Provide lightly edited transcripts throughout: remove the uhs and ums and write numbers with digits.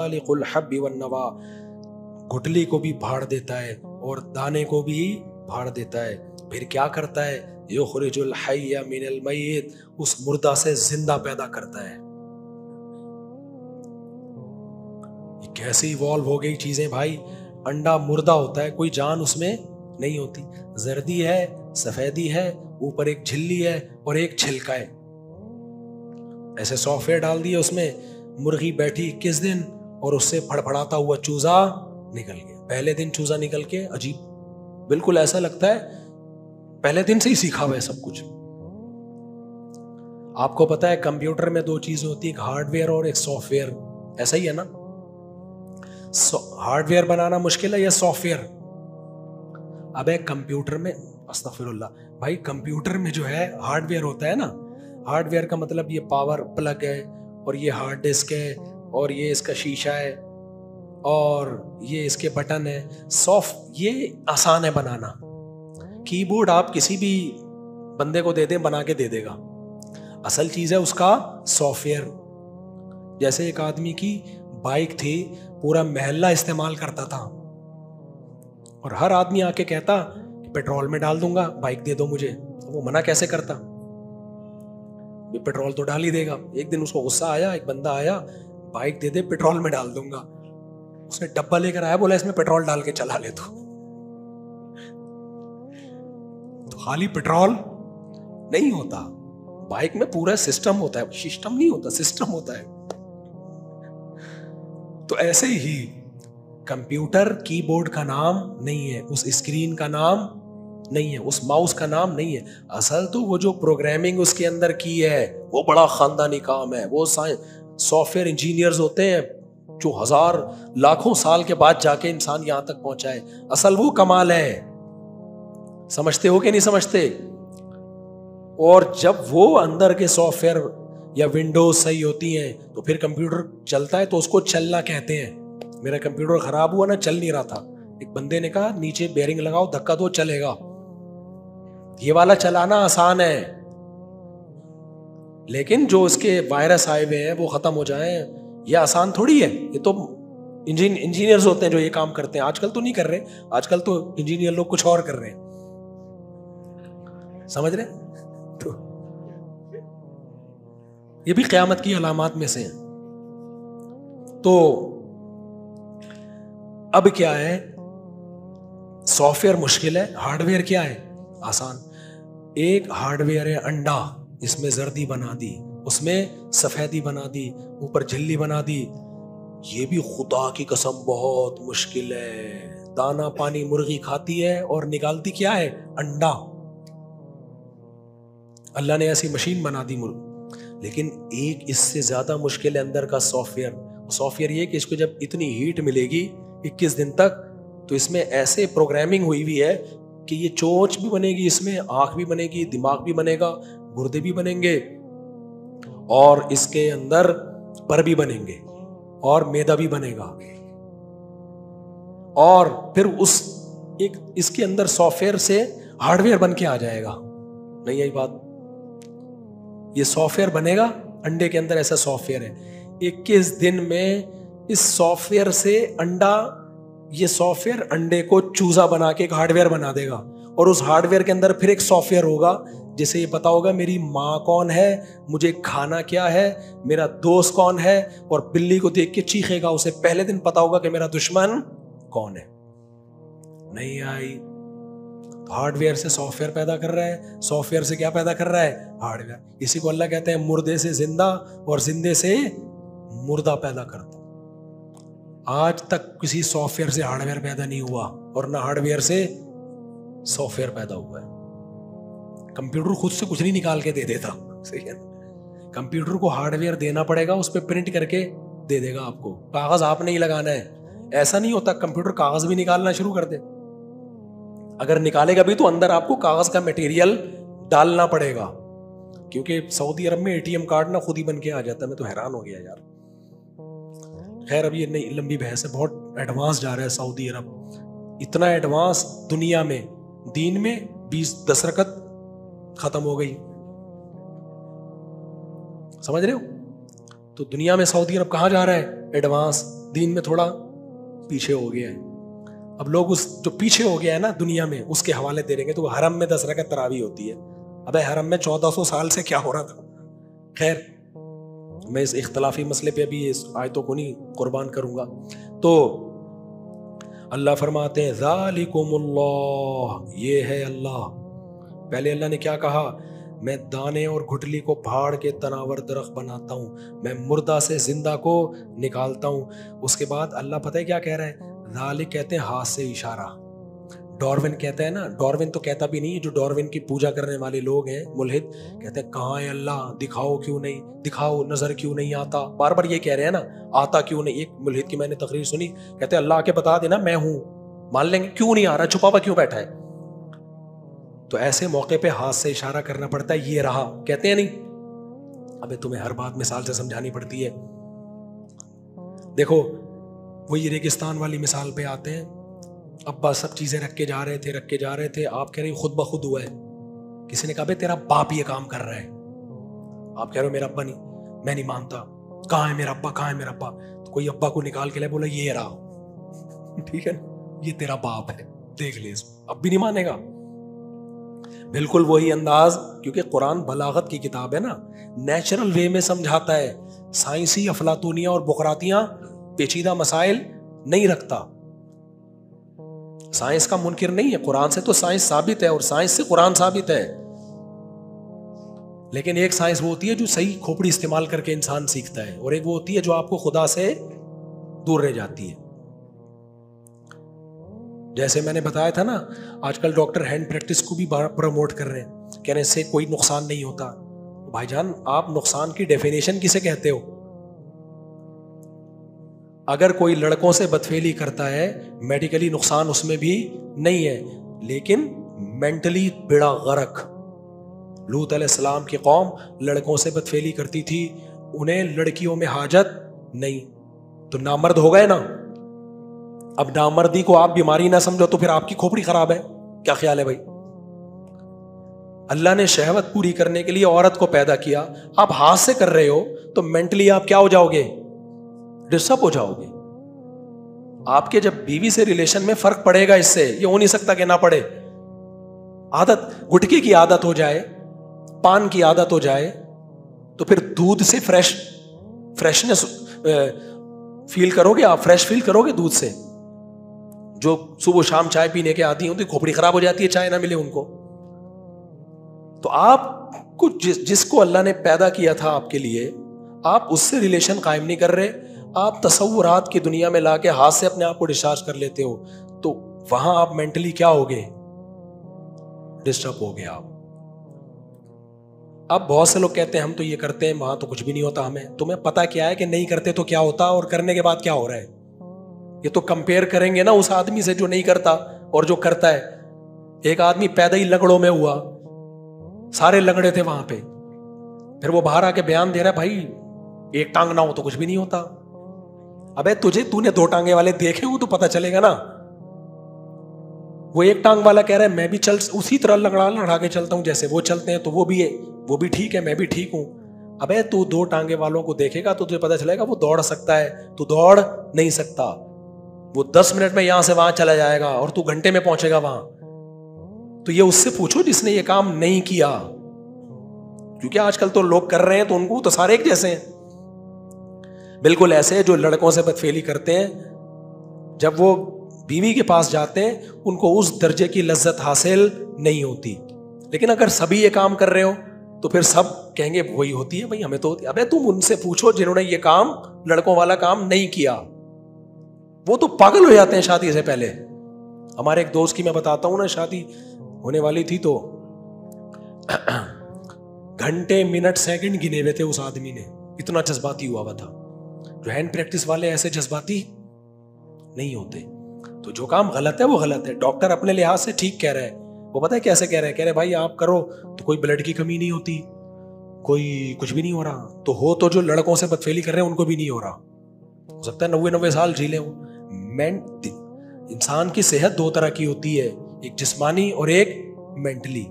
فالق الحب والنوا, گٹلی کو بھی پھاڑ دیتا ہے اور دانے کو بھی پھاڑ دیتا ہے. پھر کیا کرتا ہے؟ یخرج الحی من المیت, اس مردہ سے زندہ پیدا کرتا ہے. یہ کیسے ایوالو ہو گئی چیزیں بھائی. انڈا مردہ ہوتا ہے, کوئی جان اس میں نہیں ہوتی, زردی ہے, سفیدی ہے, اوپر ایک جھلی ہے اور ایک چھلکا ہے. ایسے سافٹ ویئر ڈال دیے اس میں, مرغی بیٹھی 21 دن اور اس سے پھڑپھڑاتا ہوا چوزا نکل گیا. پہلے دن چوزا نکل کے عجیب, بالکل ایسا لگتا ہے پہلے دن سے ہی سیکھا ہوا ہے سب کچھ. آپ کو پتا ہے کمپیوٹر میں دو چیزیں ہوتی ہیں, ایک ہارڈ ویئر اور ایک سافٹ ویئر. ایسا ہی ہے نا, ہارڈ ویئر بنانا مشکل ہے یا سافٹ ویئر؟ اب ایک کمپیوٹر میں, استغفر اللہ بھائی, کمپیوٹر میں جو ہے ہارڈ ویئر ہوتا ہے نا, ہارڈ ویئر کا مطلب یہ پاور پلگ ہے اور یہ ہارڈ ڈسک ہے اور یہ اس کا شیشہ ہے اور یہ اس کے بٹن ہے. سافٹ یہ آسان ہے بنانا. کی بورڈ آپ کسی بھی بندے کو دے دیں بنا کے دے دے گا. اصل چیز ہے اس کا سافٹ ویئر. جیسے ایک آدمی کی بائک تھی, پورا محلہ استعمال کرتا تھا اور ہر آدمی آ کے کہتا کہ پیٹرول میں ڈال دوں گا, بائک دے دو مجھے. وہ منع کیسے کرتا؟ پیٹرول تو ڈال ہی دے گا. ایک دن اس کو غصہ آیا, ایک بندہ آیا, بائک دے دے پیٹرول میں ڈال دوں گا. اس نے ڈبہ لے کر آیا, بولا اس میں پیٹرول ڈال کے چلا لے. تو خالی پیٹرول نہیں ہوتا, بائک میں پورا سسٹم ہوتا ہے. سسٹم نہیں ہوتا, سسٹم ہوتا ہے. تو ایسے ہی کمپیوٹر کی بورڈ کا نام نہیں ہے, اس اسکرین کا نام نہیں ہے, اس ماؤس کا نام نہیں ہے. اصل تو وہ جو پروگرامنگ اس کے اندر کی ہے وہ بڑا خاندانی کام ہے. وہ سافٹ ویئر انجینئرز ہوتے ہیں جو ہزار لاکھوں سال کے بعد جا کے انسان یہاں تک پہنچا ہے. اصل وہ کمال ہے. سمجھتے ہو کہ نہیں سمجھتے؟ اور جب وہ اندر کے سافٹ ویئر یا ونڈوز صحیح ہوتی ہیں تو پھر کمپیوٹر چلتا ہے. تو اس کو چلنا کہتے ہیں. میرا کمپیوٹر خراب ہوا نا, چل نہیں رہا تھا, ایک بندے نے کہا نیچے بیئرنگ لگاؤ, دھکا دو, چلے گا. یہ والا چلانا آسان ہے, لیکن جو اس کے وائرس آئے ہوئے ہیں وہ ختم ہو جائیں, یہ آسان تھوڑی ہے. یہ تو انجینئرز ہوتے ہیں جو یہ کام کرتے ہیں. آج کل تو نہیں کر رہے, آج کل تو انجینئر لوگ کچھ اور کر رہے ہیں. سمجھ رہے؟ تو یہ بھی قیامت کی علامات میں سے ہیں. تو اب کیا ہے, سافٹ ویئر مشکل ہے, ہارڈ ویئر کیا ہے آسان. ایک ہارڈ ویئر ہے انڈا, اس میں زردی بنا دی, اس میں سفیدی بنا دی, اوپر جھلی بنا دی. یہ بھی خدا کی قسم بہت مشکل ہے. دانا پانی مرغی کھاتی ہے اور نکالتی کیا ہے؟ انڈا. اللہ نے ایسی مشین بنا دی لیکن ایک اس سے زیادہ مشکل ہے اندر کا سافٹ ویئر. سافٹ ویئر یہ کہ اس کو جب اتنی ہیٹ ملے گی 21 دن تک, تو اس میں ایسے پروگرامنگ ہوئی ہوئی ہے کہ یہ چونچ بھی بنے گی, اس میں آنکھ بھی بنے گی, دماغ بھی بنے گا, گردے بھی بنیں گے, اور اس کے اندر پر بھی بنیں گے, اور میدا بھی بنے گا. اور پھر اس کے اندر سافٹ ویئر سے ہارڈ ویئر بن کے آ جائے گا. نہیں یہی بات, یہ سافٹ ویئر بنے گا انڈے کے اندر. ایسا سافٹ ویئر ہے 21 دن میں اس سافٹ ویئر سے انڈا, یہ سافٹ ویئر انڈے کو چوزا بنا کے ایک ہارڈ ویئر بنا دے گا. اور اس ہارڈ ویئر کے اندر پھر ایک سافٹ ویئر ہوگا جسے یہ پتا ہوگا میری ماں کون ہے, مجھے کھانا کیا ہے, میرا دوست کون ہے, اور بلی کو دیکھ کے چیخے گا. اسے پہلے دن پتا ہوگا کہ میرا دشمن کون ہے. نہیں آئی, ہارڈ ویئر سے سافٹ ویئر پیدا کر رہا ہے, سافٹ ویئر سے کیا پیدا کر رہا ہے؟ Hard where. اسی کو اللہ کہتے ہیں مردے سے زندہ اور زندے سے مردہ پیدا کرتا. آج تک کسی سافٹ ویئر سے ہارڈ ویئر پیدا نہیں ہوا, اور نہ ہارڈ ویئر سے سافٹ ویئر پیدا ہوا ہے. کمپیوٹر خود سے کچھ نہیں نکال کے دے دیتا, صحیح ہے. کمپیوٹر کو ہارڈ ویئر دینا پڑے گا, اس پہ پرنٹ کر کے دے دے گا آپ کو. کاغذ آپ نے ہی لگانا ہے. ایسا نہیں ہوتا کمپیوٹر کاغذ بھی نکالنا شروع کر دے. اگر نکالے گا بھی تو اندر آپ کو کاغذ کا میٹیریل ڈالنا پڑے گا, کیونکہ سعودی عرب میں ATM کارڈ نہ خود ہی بن کے آ جاتا ہے. میں تو حیران ہو گیا یار. خیر اب یہ نئی لمبی بحث ہے, بہت ایڈوانس جا رہا ہے سعودی عرب. اتنا ایڈوانس دنیا میں, دین میں 10 رکعت ختم ہو گئی. سمجھ رہے ہو؟ تو دنیا میں سعودی عرب کہاں جا رہا ہے؟ ایڈوانس. دین میں تھوڑا پیچھے ہو گیا ہے. اب لوگ اس جو پیچھے ہو گیا ہے نا دنیا میں اس کے حوالے دے رہیں گے. تو حرم میں 10 رکعت تراویح ہوتی ہے. ابے حرم میں 1400 سال سے کیا ہو رہا تھا. خیر میں اس اختلافی مسئلے پہ ابھی اس آیتوں کو نہیں قربان کروں گا. تو اللہ فرماتے ہیں ذالکم اللہ, یہ ہے اللہ. پہلے اللہ نے کیا کہا, میں دانے اور گھٹلی کو پھاڑ کے تناور درخت بناتا ہوں, میں مردہ سے زندہ کو نکالتا ہوں. اس کے بعد اللہ پتہ ہے کیا کہہ رہا ہے, ذالک کہتے ہیں ہاتھ سے اشارہ. ڈاروین کہتا ہے نا, ڈاروین تو کہتا بھی نہیں, جو ڈاروین کی پوجا کرنے والے لوگ ہیں ملحد, کہتے ہیں کہاں ہے اللہ, دکھاؤ کیوں نہیں, دکھاؤ نظر کیوں نہیں آتا. بار بار یہ کہہ رہے ہیں نا, آتا کیوں نہیں. ایک ملحد کی میں نے تقریر سنی, کہتے ہیں اللہ آ کے بتا دینا میں ہوں, مان لیں گے. کیوں نہیں آ رہا, چھپا ہوا کیوں بیٹھا ہے. تو ایسے موقع پہ ہاتھ سے اشارہ کرنا پڑتا ہے, یہ رہا. کہتے ہیں نہیں, ابے تمہیں ہر بات مثال سے سمجھانی پڑتی ہے. دیکھو وہی ریگستان والی مثال پہ آتے ہیں. ابا سب چیزیں رکھ کے جا رہے تھے, آپ کہہ رہے ہیں خود بخود ہوا ہے. کسی نے کہا بھائی تیرا باپ یہ کام کر رہا ہے, آپ کہہ رہے ہو میرا ابا نہیں, میں نہیں مانتا, کہاں ہے میرا ابا, کہاں ہے میرا ابا. تو کوئی ابا کو نکال کے لے, بولا یہ رہا, ٹھیک ہے, یہ تیرا باپ ہے, دیکھ لے اس. اب بھی نہیں مانے گا. بالکل وہی انداز, کیونکہ قرآن بلاغت کی کتاب ہے نا, نیچرل وے میں سمجھاتا ہے. سائنسی افلاطونیاں اور بقراتیاں پیچیدہ مسائل نہیں رکھتا. سائنس کا منکر نہیں ہے, قرآن سے تو سائنس ثابت ہے اور سائنس سے قرآن ثابت ہے. لیکن ایک سائنس وہ ہوتی ہے جو صحیح کھوپڑی استعمال کر کے انسان سیکھتا ہے, اور ایک وہ ہوتی ہے جو آپ کو خدا سے دور رہ جاتی ہے. جیسے میں نے بتایا تھا نا, آج کل ڈاکٹر ہینڈ پریکٹس کو بھی پروموٹ کر رہے ہیں, کہنے سے کوئی نقصان نہیں ہوتا. بھائی جان آپ نقصان کی ڈیفینیشن کسے کہتے ہو؟ اگر کوئی لڑکوں سے بدفعلی کرتا ہے, میڈیکلی نقصان اس میں بھی نہیں ہے, لیکن مینٹلی بڑا غرق. لوط علیہ السلام کی قوم لڑکوں سے بدفعلی کرتی تھی, انہیں لڑکیوں میں حاجت نہیں, تو نامرد ہو گئے نا. اب نامردی کو آپ بیماری نہ سمجھو تو پھر آپ کی کھوپڑی خراب ہے. کیا خیال ہے بھائی؟ اللہ نے شہوت پوری کرنے کے لیے عورت کو پیدا کیا, آپ ہاتھ سے کر رہے ہو تو مینٹلی آپ کیا ہو جاؤ گے, ڈسٹرب ہو جاؤ گے. آپ کے جب بیوی سے ریلیشن میں فرق پڑے گا, اس سے یہ ہو نہیں سکتا کہ نہ پڑے. عادت, گٹکے کی عادت ہو جائے, پان کی عادت ہو جائے, تو پھر دودھ سے فریشنس فیل کرو گے, آپ فریش فیل کرو گے دودھ سے. جو صبح شام چائے پینے کے عادی ہوتے, کھوپڑی خراب ہو جاتی ہے چائے نہ ملے ان کو. تو آپ کو جس کو اللہ نے پیدا کیا تھا آپ کے لیے, آپ اس سے ریلیشن قائم نہیں کر رہے, آپ تصورات کی دنیا میں لا کے ہاتھ سے اپنے آپ کو ڈسچارج کر لیتے ہو, تو وہاں آپ مینٹلی کیا ہوگے, ڈسٹرب ہو گئے آپ. اب بہت سے لوگ کہتے ہیں ہم تو یہ کرتے ہیں, وہاں تو کچھ بھی نہیں ہوتا. ہمیں تمہیں پتا کیا ہے کہ نہیں کرتے تو کیا ہوتا, اور کرنے کے بعد کیا ہو رہا ہے. یہ تو کمپیئر کریں گے نا اس آدمی سے جو نہیں کرتا اور جو کرتا ہے. ایک آدمی پیدا ہی لنگڑوں میں ہوا, سارے لنگڑے تھے وہاں پہ, پھر وہ باہر آ کے بیان دے رہا ہے بھائی ایک ٹانگ نہ ہو تو کچھ بھی نہیں ہوتا. ابے تو نے 2 ٹانگے والے دیکھے ہو تو پتا چلے گا نا. وہ ایک ٹانگ والا کہہ رہا ہے میں بھی اسی طرح لڑا کے چلتا ہوں جیسے وہ چلتے ہیں, تو وہ بھی ٹھیک ہے, میں بھی ٹھیک ہوں. ابے تو 2 ٹانگے والوں کو دیکھے گا تو تجھے پتا چلے گا وہ دوڑ سکتا ہے, تو دوڑ نہیں سکتا. وہ 10 منٹ میں یہاں سے وہاں چلا جائے گا اور تو گھنٹے میں پہنچے گا وہاں. تو یہ اس سے پوچھو جس نے یہ کام نہیں کیا, کیونکہ آج کل تو لوگ کر رہے ہیں تو ان کو تو سارے ایک جیسے ہیں. بالکل ایسے جو لڑکوں سے بدفعلی کرتے ہیں, جب وہ بیوی کے پاس جاتے ہیں ان کو اس درجے کی لذت حاصل نہیں ہوتی. لیکن اگر سبھی یہ کام کر رہے ہو تو پھر سب کہیں گے وہی ہوتی ہے بھائی, ہمیں تو ہوتی ہے. ابے تم ان سے پوچھو جنہوں نے یہ کام لڑکوں والا کام نہیں کیا, وہ تو پاگل ہو جاتے ہیں شادی سے پہلے. ہمارے ایک دوست کی میں بتاتا ہوں نا, شادی ہونے والی تھی تو گھنٹے منٹ سیکنڈ گنے ہوئے تھے اس آدمی نے, اتنا جذباتی ہوا تھا. جو ہینڈ پریکٹس والے ایسے جذباتی نہیں ہوتے. تو جو کام غلط ہے وہ غلط ہے. ڈاکٹر اپنے لحاظ سے ٹھیک کہہ رہے ہیں, وہ پتہ ہے کیسے کہہ رہے ہیں بھائی آپ کرو تو کوئی بلڈ کی کمی نہیں ہوتی, کوئی کچھ بھی نہیں ہو رہا. تو جو لڑکوں سے بدفعلی کر رہے ہیں ان کو بھی نہیں ہو رہا. ہو سکتا ہے 90 سال جی لیں. انسان کی صحت 2 طرح کی ہوتی ہے, ایک جسمانی اور ایک مینٹلی.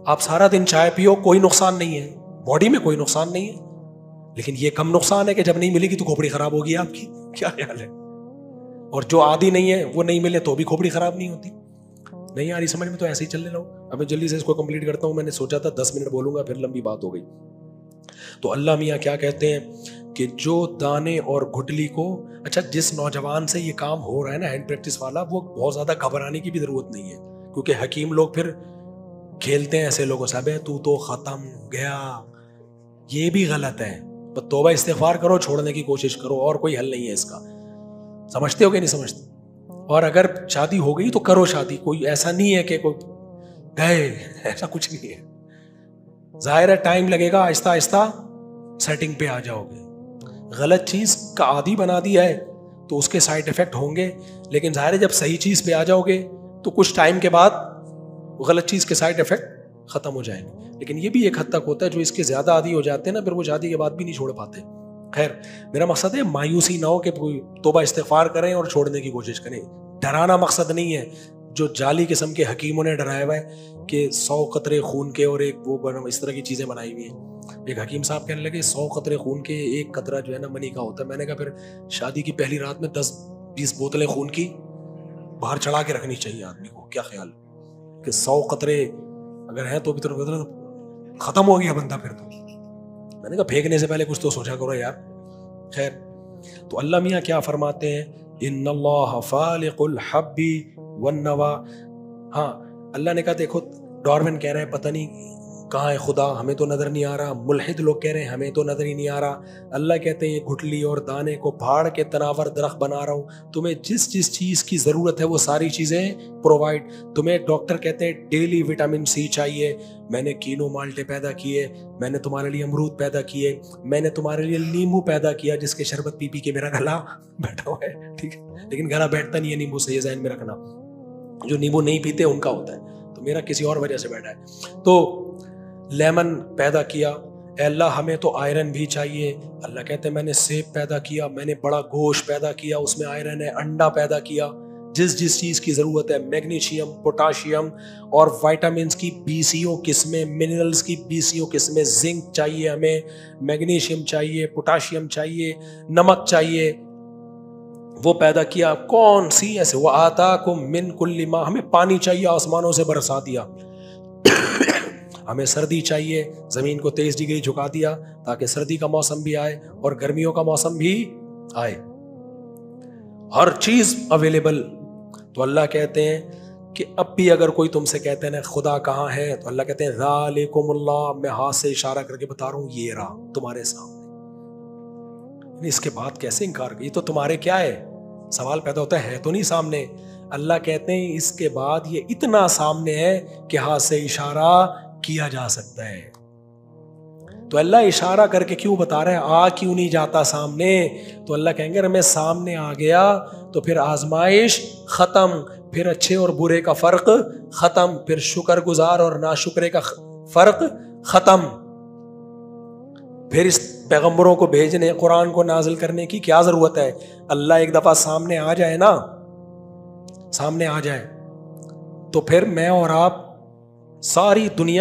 آپ سارا دن چائے پیو, کوئی نقصان نہیں ہے, باڈی میں کوئی نقصان نہیں ہے, لیکن یہ کم نقصان ہے کہ جب نہیں ملے گی تو کھوپڑی خراب ہوگی آپ کی. کیا خیال ہے؟ اور جو عادی نہیں ہے وہ نہیں ملے تو بھی کھوپڑی خراب نہیں ہوتی. نہیں آ رہی سمجھ میں تو ایسے ہی چلنے لو. اب میں جلدی سے اس کو کمپلیٹ کرتا ہوں. میں نے سوچا تھا 10 منٹ بولوں گا, پھر لمبی بات ہو گئی. تو اللہ میاں کیا کہتے ہیں کہ جو دانے اور گٹلی کو, اچھا جس نوجوان سے یہ کام ہو رہا ہے نا ہینڈ پریکٹس والا, وہ بہت زیادہ گھبرانے کی بھی ضرورت نہیں ہے, کیونکہ حکیم لوگ پھر کھیلتے ہیں ایسے لوگوں سے, تو تو ختم گیا. یہ بھی غلط ہے. توبہ استغفار کرو, چھوڑنے کی کوشش کرو, اور کوئی حل نہیں ہے اس کا. سمجھتے ہو کہ نہیں سمجھتے؟ اور اگر شادی ہو گئی تو کرو شادی, کوئی ایسا نہیں ہے کہ کوئی گئے, ایسا کچھ نہیں ہے. ظاہر ہے ٹائم لگے گا, آہستہ آہستہ سیٹنگ پہ آ جاؤ گے. غلط چیز کا عادی بنا دیا ہے تو اس کے سائیڈ افیکٹ ہوں گے, لیکن ظاہر ہے جب صحیح چیز پہ آ جاؤ گے تو کچھ ٹائم کے بعد غلط چیز کے سائیڈ افیکٹ ختم ہو جائیں گے. لیکن یہ بھی ایک حد تک ہوتا ہے, جو اس کے زیادہ عادی ہو جاتے ہیں نا, پھر وہ شادی کے بعد بھی نہیں چھوڑ پاتے. خیر, میرا مقصد ہے مایوسی نہ ہو کہ توبہ استغفار کریں اور چھوڑنے کی کوشش کریں. ڈرانا مقصد نہیں ہے, جو جعلی قسم کے حکیموں نے ڈرایا ہوا ہے کہ 100 قطرے خون کے اور ایک وہ اس طرح کی چیزیں بنائی ہوئی ہیں. ایک حکیم صاحب کہنے لگے 100 قطرے خون کے ایک قطرہ جو ہے نا منی کا ہوتا ہے. میں نے کہا پھر شادی کی پہلی رات میں 10-20 بوتلیں خون کی باہر چڑھا کے رکھنی چاہیے آدمی کو. کیا خیال کہ 100 قطرے اگر ہیں تو بھی ختم ہو گیا بندہ پھر تو. میں نے کہا پھینکنے سے پہلے کچھ تو سوچا کرو یار. خیر, تو اللہ میاں کیا فرماتے ہیں, ان اللہ فالق الحب والنوا. ہاں, اللہ نے کہا دیکھو ڈارون کہہ رہے ہیں پتہ نہیں کہاں ہے خدا, ہمیں تو نظر نہیں آ رہا. ملحد لوگ کہہ رہے ہیں ہمیں تو نظر ہی نہیں آ رہا. اللہ کہتے ہیں یہ گٹلی اور دانے کو پھاڑ کے تناور درخت بنا رہا ہوں. تمہیں جس جس چیز کی ضرورت ہے وہ ساری چیزیں پرووائڈ. تمہیں ڈاکٹر کہتے ہیں ڈیلی وٹامن سی چاہیے, میں نے کینو مالٹے پیدا کیے, میں نے تمہارے لیے امرود پیدا کیے, میں نے تمہارے لیے نیمبو پیدا کیا جس کے شربت پی پی کے میرا گلا بیٹھا ہوا ہے. ٹھیک ہے, لیکن گلا بیٹھتا نہیں ہے نیمبو سے, یہ ذہن میں رکھنا. جو نیمبو نہیں پیتے ان کا ہوتا ہے, تو میرا کسی اور وجہ سے بیٹھا ہے. تو لیمن پیدا کیا, اے اللہ ہمیں تو آئرن بھی چاہیے. اللہ کہتے ہیں میں نے سیب پیدا کیا, میں نے بڑا گوشت پیدا کیا, اس میں آئرن ہے. انڈا پیدا کیا, جس جس چیز کی ضرورت ہے, میگنیشیم, پوٹاشیم اور وائٹامنس کی 20 قسمیں, منرلز کی 20 قسمیں, زنک چاہیے ہمیں, میگنیشیم چاہیے, پوٹاشیم چاہیے, نمک چاہیے, وہ پیدا کیا. کون سی ایسے, وہ آتاکم من کل ما, ہمیں پانی چاہیے, آسمانوں سے برسا دیا. ہمیں سردی چاہیے, زمین کو 23 ڈگری جھکا دیا تاکہ سردی کا موسم بھی آئے اور گرمیوں کا موسم بھی آئے. ہر چیز اویلیبل. تو اللہ کہتے ہیں کہ اب بھی اگر کوئی تم سے کہتے ہیں خدا کہاں ہے, تو اللہ کہتے ہیں ذالکم اللہ, میں ہاتھ سے اشارہ کر کے بتا رہا ہوں یہ رہا تمہارے سامنے. اس کے بعد کیسے انکار کر, یہ تو تمہارے کیا ہے, سوال پیدا ہوتا ہے تو نہیں سامنے. اللہ کہتے ہیں اس کے بعد یہ اتنا سامنے ہے کہ ہاتھ سے اشارہ کیا جا سکتا ہے. تو اللہ اشارہ کر کے کیوں بتا رہے ہیں, آ کیوں نہیں جاتا سامنے؟ تو اللہ کہیں گے میں سامنے آ گیا تو پھر آزمائش ختم, پھر اچھے اور برے کا فرق ختم, پھر شکر گزار اور ناشکرے کا فرق ختم. پھر اس پیغمبروں کو بھیجنے, قرآن کو نازل کرنے کی کیا ضرورت ہے؟ اللہ ایک دفعہ سامنے آ جائے نا, سامنے آ جائے تو پھر میں اور آپ ساری دنیا